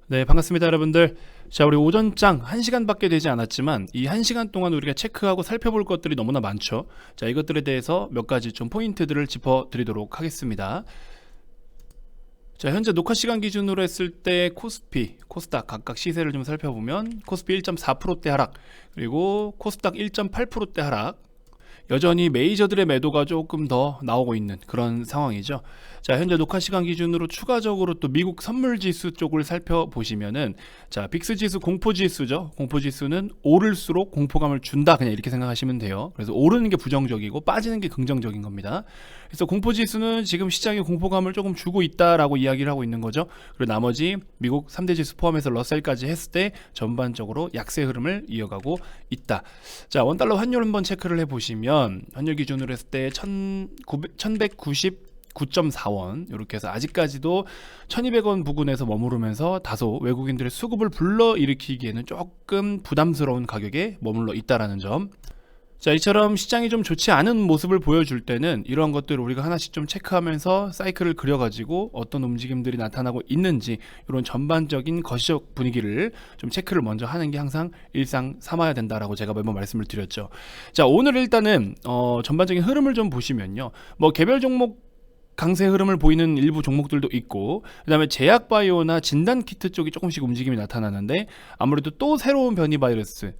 네, 반갑습니다, 여러분들. 자, 우리 오전장 1시간밖에 되지 않았지만 이 1시간 동안 우리가 체크하고 살펴볼 것들이 너무나 많죠. 자, 이것들에 대해서 몇 가지 좀 포인트들을 짚어드리도록 하겠습니다. 자, 현재 녹화 시간 기준으로 했을 때 코스피, 코스닥 각각 시세를 좀 살펴보면 코스피 1.4%대 하락, 그리고 코스닥 1.8%대 하락, 여전히 메이저들의 매도가 조금 더 나오고 있는 그런 상황이죠. 자, 현재 녹화 시간 기준으로 추가적으로 또 미국 선물 지수 쪽을 살펴보시면은, 자, 빅스 지수 공포 지수죠. 공포 지수는 오를수록 공포감을 준다, 그냥 이렇게 생각하시면 돼요. 그래서 오르는 게 부정적이고 빠지는 게 긍정적인 겁니다. 그래서 공포 지수는 지금 시장에 공포감을 조금 주고 있다라고 이야기를 하고 있는 거죠. 그리고 나머지 미국 3대 지수 포함해서 러셀까지 했을 때 전반적으로 약세 흐름을 이어가고 있다. 자, 원달러 환율 한번 체크를 해보시면 환율 기준으로 했을 때 1199.4원 이렇게 해서 아직까지도 1200원 부근에서 머무르면서 다소 외국인들의 수급을 불러일으키기에는 조금 부담스러운 가격에 머물러 있다라는 점. 자, 이처럼 시장이 좀 좋지 않은 모습을 보여줄 때는 이러한 것들을 우리가 하나씩 좀 체크하면서 사이클을 그려가지고 어떤 움직임들이 나타나고 있는지 이런 전반적인 거시적 분위기를 좀 체크를 먼저 하는 게 항상 일상 삼아야 된다라고 제가 매번 말씀을 드렸죠. 자, 오늘 일단은 전반적인 흐름을 좀 보시면요, 뭐 개별 종목 강세 흐름을 보이는 일부 종목들도 있고, 그 다음에 제약바이오나 진단키트 쪽이 조금씩 움직임이 나타나는데, 아무래도 또 새로운 변이 바이러스,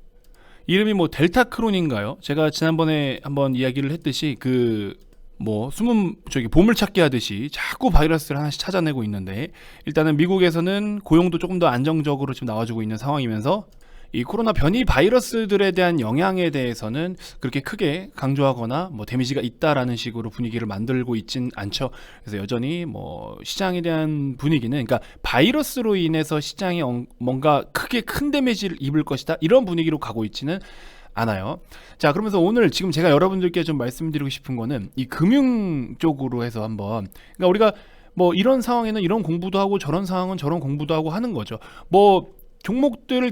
이름이 뭐 델타 크론인가요? 제가 지난번에 한번 이야기를 했듯이 숨은 보물찾기 하듯이 자꾸 바이러스를 하나씩 찾아내고 있는데, 일단은 미국에서는 고용도 조금 더 안정적으로 지금 나와주고 있는 상황이면서 이 코로나 변이 바이러스들에 대한 영향에 대해서는 그렇게 크게 강조하거나 뭐 데미지가 있다라는 식으로 분위기를 만들고 있진 않죠. 그래서 여전히 뭐 시장에 대한 분위기는, 그러니까 바이러스로 인해서 시장이 뭔가 크게 큰 데미지를 입을 것이다, 이런 분위기로 가고 있지는 않아요. 자, 그러면서 오늘 지금 제가 여러분들께 좀 말씀드리고 싶은 거는 이 금융 쪽으로 해서 한번, 그러니까 우리가 뭐 이런 상황에는 이런 공부도 하고 저런 상황은 저런 공부도 하고 하는 거죠. 뭐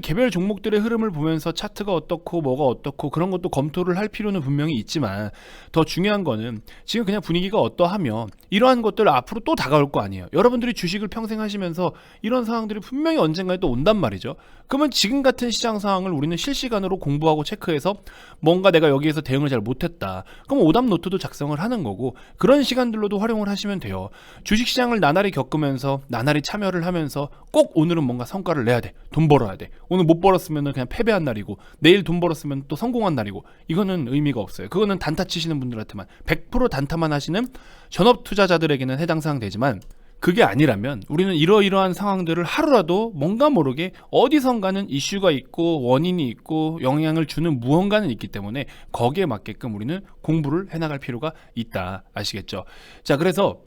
개별 종목들의 흐름을 보면서 차트가 어떻고 뭐가 어떻고 그런 것도 검토를 할 필요는 분명히 있지만, 더 중요한 거는 지금 그냥 분위기가 어떠하며 이러한 것들 앞으로 또 다가올 거 아니에요. 여러분들이 주식을 평생 하시면서 이런 상황들이 분명히 언젠가에 또 온단 말이죠. 그러면 지금 같은 시장 상황을 우리는 실시간으로 공부하고 체크해서 뭔가 내가 여기에서 대응을 잘 못했다, 그럼 오답 노트도 작성을 하는 거고, 그런 시간들로도 활용을 하시면 돼요. 주식시장을 나날이 겪으면서 나날이 참여를 하면서 꼭 오늘은 뭔가 성과를 내야 돼, 돈 벌어야 돼, 오늘 못 벌었으면 그냥 패배한 날이고 내일 돈 벌었으면 또 성공한 날이고, 이거는 의미가 없어요. 그거는 단타 치시는 분들한테만, 100% 단타만 하시는 전업 투자자들에게는 해당 사항 되지만, 그게 아니라면 우리는 이러이러한 상황들을 하루라도 뭔가 모르게 어디선가는 이슈가 있고 원인이 있고 영향을 주는 무언가는 있기 때문에 거기에 맞게끔 우리는 공부를 해나갈 필요가 있다, 아시겠죠? 자, 그래서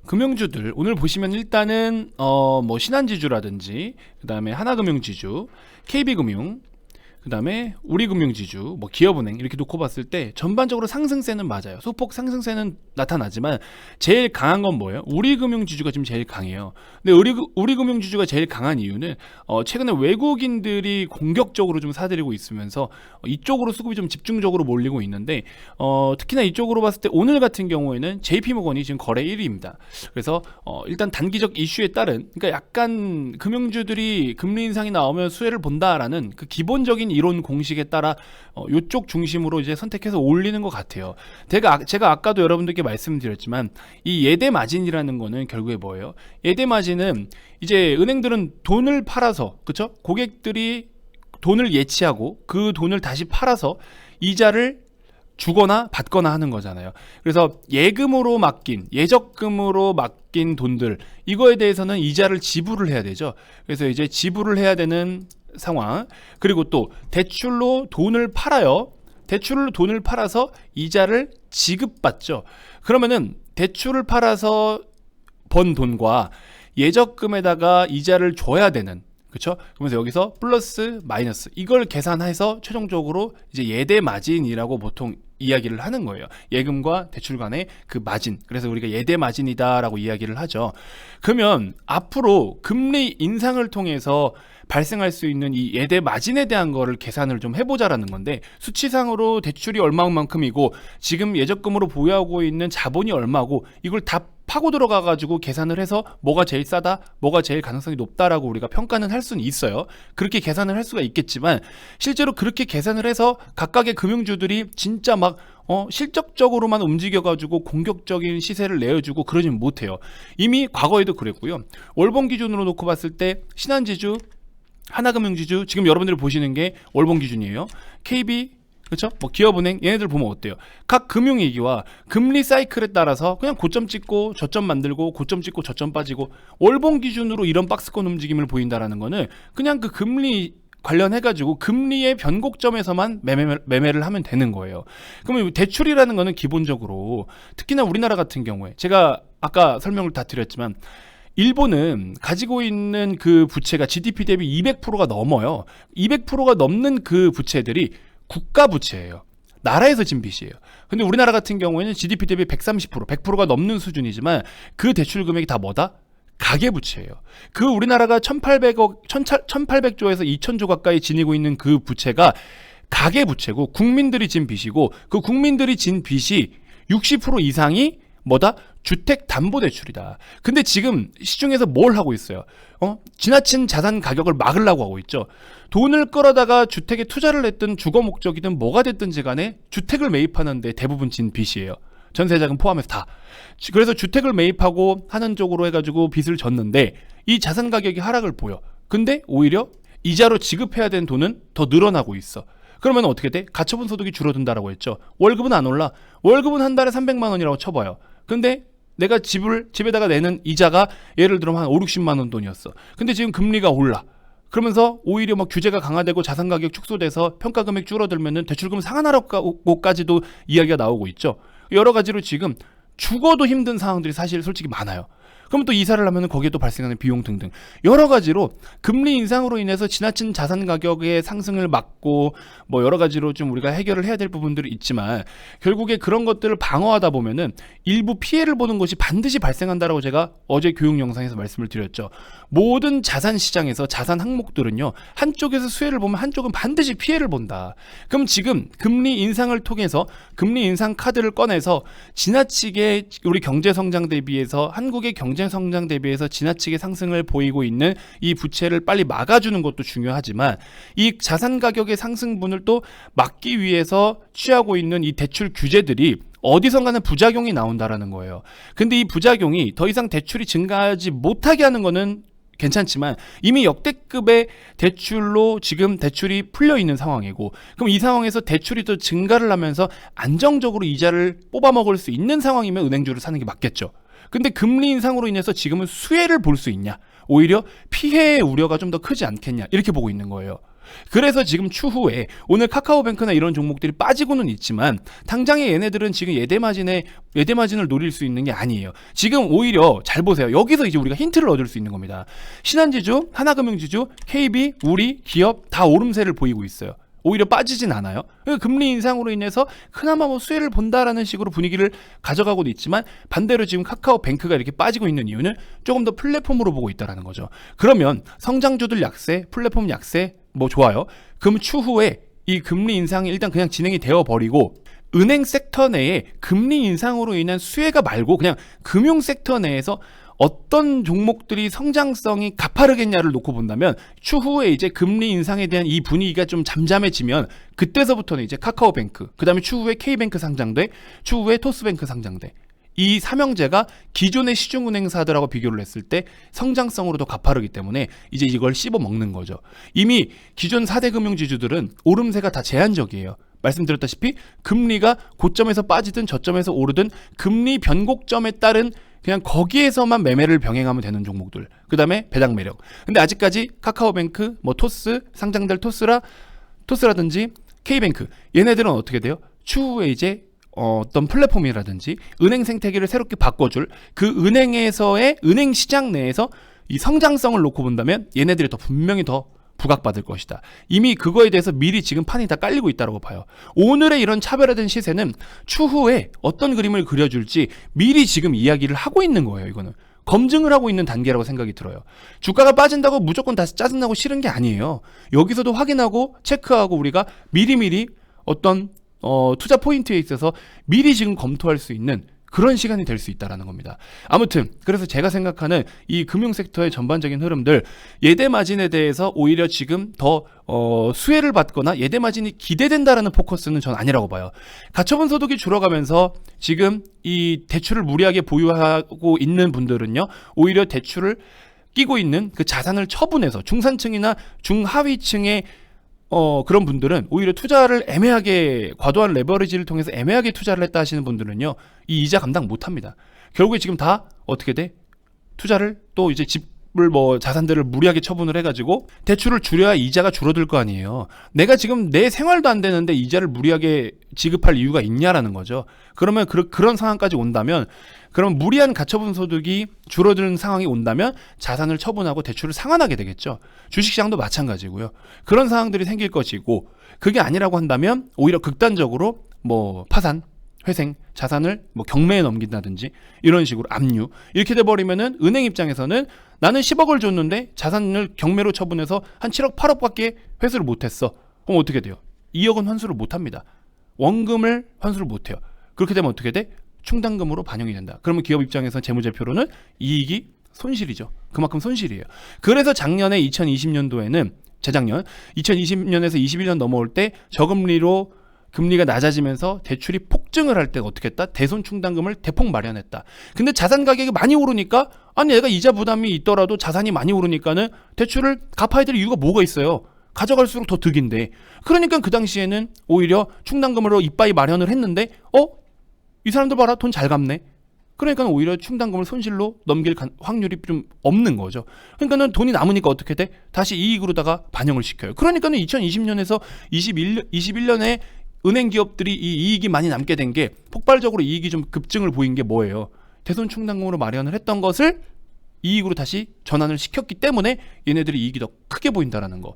금융주들 오늘 보시면 일단은 뭐 신한지주라든지, 그 다음에 하나금융지주, KB금융, 그 다음에 우리금융지주, 뭐 기업은행 이렇게 놓고 봤을 때 전반적으로 상승세는 맞아요. 소폭 상승세는 나타나지만 제일 강한 건 뭐예요? 우리금융지주가 지금 제일 강해요. 근데 우리금융지주가 제일 강한 이유는 최근에 외국인들이 공격적으로 좀 사들이고 있으면서 이쪽으로 수급이 좀 집중적으로 몰리고 있는데, 특히나 이쪽으로 봤을 때 오늘 같은 경우에는 JP모건이 지금 거래 1위입니다. 그래서 일단 단기적 이슈에 따른, 그러니까 약간 금융주들이 금리 인상이 나오면 수혜를 본다라는 그 기본적인 이론 공식에 따라 이쪽 중심으로 이제 선택해서 올리는 것 같아요. 제가 아까도 여러분들께 말씀드렸지만 이 예대 마진이라는 거는 결국에 뭐예요? 예대 마진은 이제 은행들은 돈을 팔아서, 그렇죠? 고객들이 돈을 예치하고 그 돈을 다시 팔아서 이자를 주거나 받거나 하는 거잖아요. 그래서 예금으로 맡긴, 예적금으로 맡긴 돈들, 이거에 대해서는 이자를 지불을 해야 되죠. 그래서 이제 지불을 해야 되는 상황. 그리고 또 대출로 돈을 팔아요. 대출로 돈을 팔아서 이자를 지급받죠. 그러면은 대출을 팔아서 번 돈과 예적금에다가 이자를 줘야 되는, 그렇죠? 그러면서 여기서 플러스 마이너스 이걸 계산해서 최종적으로 이제 예대 마진이라고 보통 이야기를 하는 거예요. 예금과 대출 간의 그 마진. 그래서 우리가 예대 마진이다라고 이야기를 하죠. 그러면 앞으로 금리 인상을 통해서 발생할 수 있는 이 예대 마진에 대한 거를 계산을 좀 해보자라는 건데, 수치상으로 대출이 얼마만큼이고 지금 예적금으로 보유하고 있는 자본이 얼마고 이걸 다 파고 들어가가지고 계산을 해서 뭐가 제일 싸다, 뭐가 제일 가능성이 높다라고 우리가 평가는 할 수는 있어요. 그렇게 계산을 할 수가 있겠지만 실제로 그렇게 계산을 해서 각각의 금융주들이 진짜 막 실적적으로만 움직여가지고 공격적인 시세를 내어주고 그러진 못해요. 이미 과거에도 그랬고요. 월봉 기준으로 놓고 봤을 때 신한지주, 하나금융지주, 지금 여러분들이 보시는 게 월봉 기준이에요. KB, 그렇죠? 뭐 기업은행, 얘네들 보면 어때요? 각 금융위기와 금리 사이클에 따라서 그냥 고점 찍고 저점 만들고 고점 찍고 저점 빠지고 월봉 기준으로 이런 박스권 움직임을 보인다라는 거는 그냥 그 금리 관련해가지고 금리의 변곡점에서만 매매를 하면 되는 거예요. 그러면 대출이라는 거는 기본적으로 특히나 우리나라 같은 경우에 제가 아까 설명을 다 드렸지만 일본은 가지고 있는 그 부채가 GDP 대비 200%가 넘어요. 200%가 넘는 그 부채들이 국가 부채예요. 나라에서 진 빚이에요. 근데 우리나라 같은 경우에는 GDP 대비 130%, 100%가 넘는 수준이지만 그 대출 금액이 다 뭐다? 가계부채예요. 그 우리나라가 1800조에서 2000조 가까이 지니고 있는 그 부채가 가계부채고 국민들이 진 빚이고 그 국민들이 진 빚이 60% 이상이 뭐다? 주택담보대출이다. 근데 지금 시중에서 뭘 하고 있어요? 지나친 자산 가격을 막으려고 하고 있죠. 돈을 끌어다가 주택에 투자를 했든 주거 목적이든 뭐가 됐든지 간에 주택을 매입하는데 대부분 진 빚이에요. 전세자금 포함해서 다. 그래서 주택을 매입하고 하는 쪽으로 해가지고 빚을 졌는데 이 자산 가격이 하락을 보여. 근데 오히려 이자로 지급해야 되는 돈은 더 늘어나고 있어. 그러면 어떻게 돼? 가처분 소득이 줄어든다라고 했죠. 월급은 안 올라. 월급은 한 달에 300만 원이라고 쳐봐요. 근데 내가 집에다가 내는 이자가 예를 들어 한 5, 60만 원 돈이었어. 근데 지금 금리가 올라. 그러면서 오히려 막 규제가 강화되고 자산 가격 축소돼서 평가 금액 줄어들면은 대출금 상환하라고까지도 이야기가 나오고 있죠. 여러 가지로 지금 죽어도 힘든 상황들이 사실 솔직히 많아요. 그럼 또 이사를 하면 거기에 또 발생하는 비용 등등 여러 가지로 금리 인상으로 인해서 지나친 자산 가격의 상승을 막고 뭐 여러 가지로 좀 우리가 해결을 해야 될 부분들이 있지만 결국에 그런 것들을 방어하다 보면은 일부 피해를 보는 것이 반드시 발생한다라고 제가 어제 교육 영상에서 말씀을 드렸죠. 모든 자산 시장에서 자산 항목들은요 한쪽에서 수혜를 보면 한쪽은 반드시 피해를 본다. 그럼 지금 금리 인상을 통해서 금리 인상 카드를 꺼내서 지나치게 우리 경제 성장 대비해서 한국의 경제 성장 대비해서 지나치게 상승을 보이고 있는 이 부채를 빨리 막아주는 것도 중요하지만 이 자산 가격의 상승분을 또 막기 위해서 취하고 있는 이 대출 규제들이 어디선가는 부작용이 나온다라는 거예요. 근데 이 부작용이 더 이상 대출이 증가하지 못하게 하는 거는 괜찮지만 이미 역대급의 대출로 지금 대출이 풀려 있는 상황이고 그럼 이 상황에서 대출이 더 증가를 하면서 안정적으로 이자를 뽑아먹을 수 있는 상황이면 은행주를 사는 게 맞겠죠. 근데 금리 인상으로 인해서 지금은 수혜를 볼 수 있냐? 오히려 피해의 우려가 좀 더 크지 않겠냐? 이렇게 보고 있는 거예요. 그래서 지금 추후에 오늘 카카오뱅크나 이런 종목들이 빠지고는 있지만 당장에 얘네들은 지금 예대마진을 노릴 수 있는 게 아니에요. 지금 오히려 잘 보세요. 여기서 이제 우리가 힌트를 얻을 수 있는 겁니다. 신한지주, 하나금융지주, KB, 우리, 기업 다 오름세를 보이고 있어요. 오히려 빠지진 않아요. 금리 인상으로 인해서 그나마 뭐 수혜를 본다라는 식으로 분위기를 가져가고도 있지만 반대로 지금 카카오뱅크가 이렇게 빠지고 있는 이유는 조금 더 플랫폼으로 보고 있다는 거죠. 그러면 성장주들 약세, 플랫폼 약세 뭐 좋아요. 그럼 추후에 이 금리 인상이 일단 그냥 진행이 되어버리고 은행 섹터 내에 금리 인상으로 인한 수혜가 말고 그냥 금융 섹터 내에서 어떤 종목들이 성장성이 가파르겠냐를 놓고 본다면 추후에 이제 금리 인상에 대한 이 분위기가 좀 잠잠해지면 그때서부터는 이제 카카오뱅크, 그 다음에 추후에 K뱅크 상장돼, 추후에 토스뱅크 상장돼. 이 삼형제가 기존의 시중은행사들하고 비교를 했을 때 성장성으로 더 가파르기 때문에 이제 이걸 씹어 먹는 거죠. 이미 기존 4대 금융지주들은 오름세가 다 제한적이에요. 말씀드렸다시피 금리가 고점에서 빠지든 저점에서 오르든 금리 변곡점에 따른 그냥 거기에서만 매매를 병행하면 되는 종목들. 그 다음에 배당 매력. 근데 아직까지 카카오뱅크, 뭐 토스, 상장될 토스라든지 K뱅크 얘네들은 어떻게 돼요? 추후에 이제 어떤 플랫폼이라든지 은행 생태계를 새롭게 바꿔줄 그 은행에서의 은행 시장 내에서 이 성장성을 놓고 본다면 얘네들이 더 분명히 더 부각받을 것이다. 이미 그거에 대해서 미리 지금 판이 다 깔리고 있다고 봐요. 오늘의 이런 차별화된 시세는 추후에 어떤 그림을 그려줄지 미리 지금 이야기를 하고 있는 거예요. 이거는 검증을 하고 있는 단계라고 생각이 들어요. 주가가 빠진다고 무조건 다시 짜증나고 싫은 게 아니에요. 여기서도 확인하고 체크하고 우리가 미리미리 어떤 투자 포인트에 있어서 미리 지금 검토할 수 있는 그런 시간이 될 수 있다라는 겁니다. 아무튼 그래서 제가 생각하는 이 금융섹터의 전반적인 흐름들, 예대 마진에 대해서 오히려 지금 더 수혜를 받거나 예대 마진이 기대된다라는 포커스는 전 아니라고 봐요. 가처분 소득이 줄어가면서 지금 이 대출을 무리하게 보유하고 있는 분들은요, 오히려 대출을 끼고 있는 그 자산을 처분해서 중산층이나 중하위층의 그런 분들은 오히려 투자를 애매하게, 과도한 레버리지를 통해서 애매하게 투자를 했다 하시는 분들은요, 이 이자 감당 못 합니다. 결국에 지금 다 어떻게 돼? 투자를 또 이제 집을 자산들을 무리하게 처분을 해가지고 대출을 줄여야 이자가 줄어들 거 아니에요. 내가 지금 내 생활도 안 되는데 이자를 무리하게 지급할 이유가 있냐라는 거죠. 그러면 그런 상황까지 온다면, 그럼 무리한 가처분 소득이 줄어드는 상황이 온다면 자산을 처분하고 대출을 상환하게 되겠죠. 주식시장도 마찬가지고요. 그런 상황들이 생길 것이고, 그게 아니라고 한다면 오히려 극단적으로 파산, 회생, 자산을 경매에 넘긴다든지 이런 식으로 압류, 이렇게 돼버리면은 은행 입장에서는 나는 10억을 줬는데 자산을 경매로 처분해서 한 7억, 8억밖에 회수를 못했어. 그럼 어떻게 돼요? 2억은 환수를 못합니다. 원금을 환수를 못해요. 그렇게 되면 어떻게 돼? 충당금으로 반영이 된다. 그러면 기업 입장에서 재무제표로는 이익이 손실이죠. 그만큼 손실이에요. 그래서 작년에 2020년도에는 재작년 2020년에서 21년 넘어올 때 저금리로 금리가 낮아지면서 대출이 폭증을 할 때 어떻게 했다? 대손 충당금을 대폭 마련했다. 근데 자산 가격이 많이 오르니까, 아니 내가 이자 부담이 있더라도 자산이 많이 오르니까는 대출을 갚아야 될 이유가 뭐가 있어요? 가져갈수록 더 득인데. 그러니까 그 당시에는 오히려 충당금으로 이빠이 마련을 했는데 이 사람들 봐라, 돈 잘 갚네. 그러니까 오히려 충당금을 손실로 넘길 확률이 좀 없는 거죠. 그러니까는 돈이 남으니까 어떻게 돼? 다시 이익으로다가 반영을 시켜요. 그러니까는 2020년에서 21년에 은행 기업들이 이 이익이 많이 남게 된 게, 폭발적으로 이익이 좀 급증을 보인 게 뭐예요? 대손 충당금으로 마련을 했던 것을 이익으로 다시 전환을 시켰기 때문에 얘네들이 이익이 더 크게 보인다라는 거.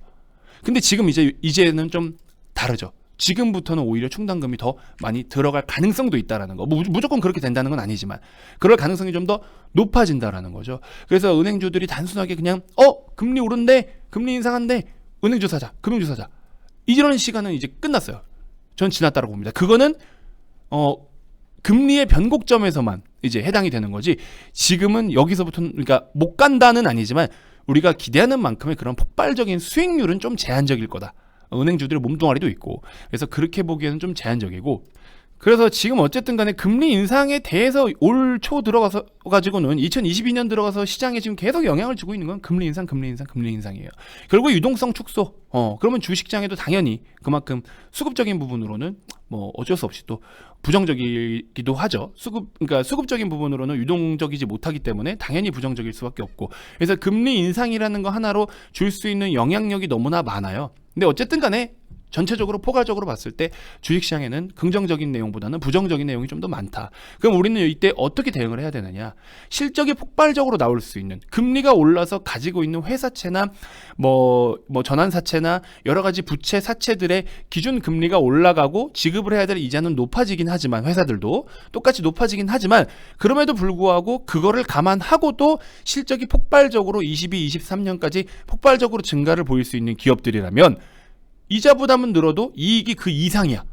근데 지금 이제는 좀 다르죠. 지금부터는 오히려 충당금이 더 많이 들어갈 가능성도 있다라는 거. 무조건 그렇게 된다는 건 아니지만 그럴 가능성이 좀 더 높아진다라는 거죠. 그래서 은행주들이 단순하게 그냥 금리 오른데, 금리 인상한데 은행주 사자, 금융주 사자, 이런 시간은 이제 끝났어요. 전 지났다고 봅니다. 그거는 금리의 변곡점에서만 이제 해당이 되는 거지, 지금은 여기서부터는, 그러니까 못 간다는 아니지만 우리가 기대하는 만큼의 그런 폭발적인 수익률은 좀 제한적일 거다. 은행주들의 몸뚱아리도 있고, 그래서 그렇게 보기에는 좀 제한적이고, 그래서 지금 어쨌든 간에 금리 인상에 대해서 올 초 들어가서 가지고는 2022년 들어가서 시장에 지금 계속 영향을 주고 있는 건 금리 인상이에요. 결국 유동성 축소. 그러면 주식시장에도 당연히 그만큼 수급적인 부분으로는 어쩔 수 없이 또 부정적이기도 하죠. 그러니까 수급적인 부분으로는 유동적이지 못하기 때문에 당연히 부정적일 수밖에 없고, 그래서 금리 인상이라는 거 하나로 줄 수 있는 영향력이 너무나 많아요. 근데 어쨌든 간에 전체적으로 포괄적으로 봤을 때 주식시장에는 긍정적인 내용보다는 부정적인 내용이 좀 더 많다. 그럼 우리는 이때 어떻게 대응을 해야 되느냐? 실적이 폭발적으로 나올 수 있는, 금리가 올라서 가지고 있는 회사채나 전환사채나 여러 가지 부채 사채들의 기준 금리가 올라가고 지급을 해야 될 이자는 높아지긴 하지만, 회사들도 똑같이 높아지긴 하지만, 그럼에도 불구하고 그거를 감안하고도 실적이 폭발적으로 22, 23년까지 폭발적으로 증가를 보일 수 있는 기업들이라면 이자 부담은 늘어도 이익이 그 이상이야.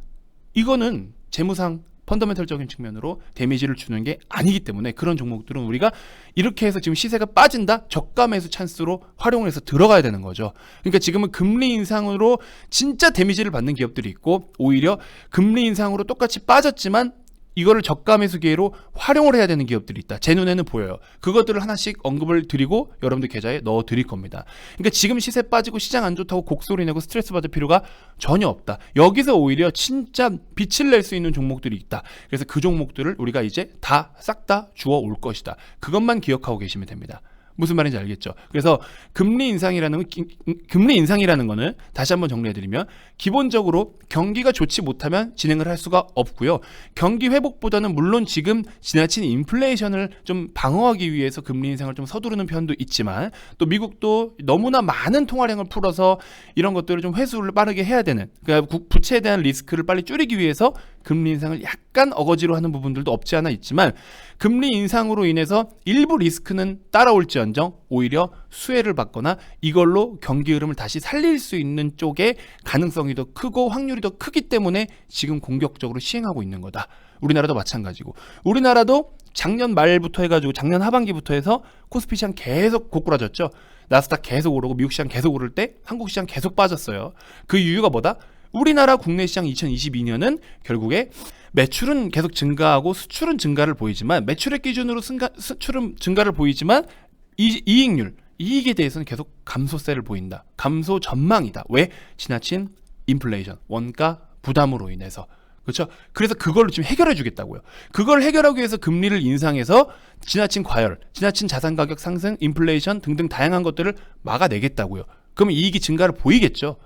이거는 재무상 펀더멘털적인 측면으로 데미지를 주는 게 아니기 때문에, 그런 종목들은 우리가 이렇게 해서 지금 시세가 빠진다? 저가 매수 찬스로 활용을 해서 들어가야 되는 거죠. 그러니까 지금은 금리 인상으로 진짜 데미지를 받는 기업들이 있고, 오히려 금리 인상으로 똑같이 빠졌지만 이거를 저가 매수 기회로 활용을 해야 되는 기업들이 있다. 제 눈에는 보여요. 그것들을 하나씩 언급을 드리고 여러분들 계좌에 넣어 드릴 겁니다. 그러니까 지금 시세 빠지고 시장 안 좋다고 곡소리 내고 스트레스 받을 필요가 전혀 없다. 여기서 오히려 진짜 빛을 낼 수 있는 종목들이 있다. 그래서 그 종목들을 우리가 이제 싹 다 주워 올 것이다. 그것만 기억하고 계시면 됩니다. 무슨 말인지 알겠죠? 그래서 금리 인상이라는 거는 다시 한번 정리해드리면, 기본적으로 경기가 좋지 못하면 진행을 할 수가 없고요. 경기 회복보다는 물론 지금 지나친 인플레이션을 좀 방어하기 위해서 금리 인상을 좀 서두르는 편도 있지만, 또 미국도 너무나 많은 통화량을 풀어서 이런 것들을 좀 회수를 빠르게 해야 되는, 그러니까 부채에 대한 리스크를 빨리 줄이기 위해서 금리 인상을 약간 어거지로 하는 부분들도 없지 않아 있지만, 금리 인상으로 인해서 일부 리스크는 따라올지언정 오히려 수혜를 받거나 이걸로 경기 흐름을 다시 살릴 수 있는 쪽에 가능성이 더 크고 확률이 더 크기 때문에 지금 공격적으로 시행하고 있는 거다. 우리나라도 마찬가지고 우리나라도 작년 말부터 해가지고 작년 하반기부터 해서 코스피 시장 계속 고꾸라졌죠. 나스닥 계속 오르고 미국 시장 계속 오를 때 한국 시장 계속 빠졌어요. 그 이유가 뭐다? 우리나라 국내 시장 2022년은 결국에 매출은 계속 증가하고 수출은 증가를 보이지만 매출액 기준으로 수출은 증가를 보이지만 이익률, 이익에 대해서는 계속 감소세를 보인다. 감소 전망이다. 왜? 지나친 인플레이션, 원가 부담으로 인해서. 그렇죠? 그래서 그걸로 지금 해결해 주겠다고요. 그걸 해결하기 위해서 금리를 인상해서 지나친 과열, 지나친 자산 가격 상승, 인플레이션 등등 다양한 것들을 막아내겠다고요. 그러면 이익이 증가를 보이겠죠.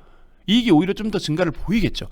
이익이 오히려 좀 더 증가를 보이겠죠.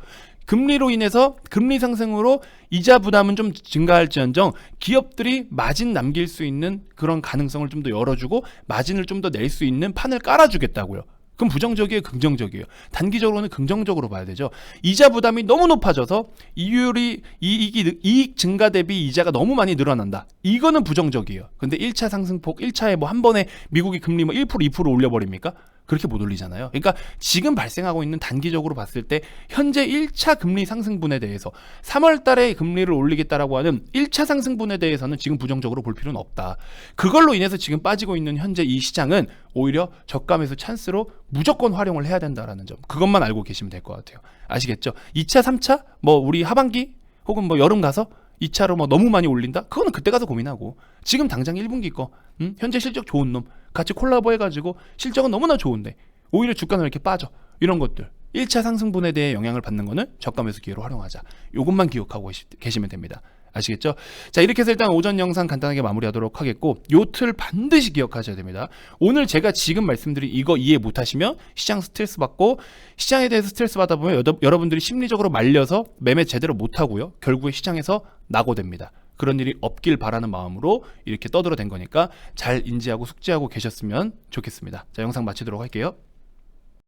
금리로 인해서 금리 상승으로 이자 부담은 좀 증가할지언정 기업들이 마진 남길 수 있는 그런 가능성을 좀 더 열어주고 마진을 좀 더 낼 수 있는 판을 깔아주겠다고요. 그럼 부정적이에요, 긍정적이에요? 단기적으로는 긍정적으로 봐야 되죠. 이자 부담이 너무 높아져서 이익 증가 대비 이자가 너무 많이 늘어난다. 이거는 부정적이에요. 근데 1차 상승폭, 1차에 뭐 한 번에 미국이 금리 뭐 1%, 2% 올려버립니까? 그렇게 못 올리잖아요. 그러니까 지금 발생하고 있는 단기적으로 봤을 때 현재 1차 금리 상승분에 대해서 3월 달에 금리를 올리겠다라고 하는 1차 상승분에 대해서는 지금 부정적으로 볼 필요는 없다. 그걸로 인해서 지금 빠지고 있는 현재 이 시장은 오히려 저가 매수 찬스로 무조건 활용을 해야 된다라는 점. 그것만 알고 계시면 될 것 같아요. 아시겠죠? 2차, 3차 뭐 우리 하반기 혹은 뭐 여름 가서 2차로 뭐 너무 많이 올린다? 그거는 그때 가서 고민하고 지금 당장 1분기 거 현재 실적 좋은 놈 같이 콜라보 해가지고 실적은 너무나 좋은데 오히려 주가는 왜 이렇게 빠져? 이런 것들 1차 상승분에 대해 영향을 받는 거는 저가 매수 기회로 활용하자. 이것만 기억하고 계시면 됩니다. 아시겠죠? 자, 이렇게 해서 일단 오전 영상 간단하게 마무리하도록 하겠고 요 틀 반드시 기억하셔야 됩니다. 오늘 제가 지금 말씀드린 이거 이해 못하시면 시장 스트레스 받고 시장에 대해서 스트레스 받다 보면 여러분들이 심리적으로 말려서 매매 제대로 못하고요. 결국에 시장에서 낙오됩니다. 그런 일이 없길 바라는 마음으로 이렇게 떠들어댄 거니까 잘 인지하고 숙지하고 계셨으면 좋겠습니다. 자, 영상 마치도록 할게요.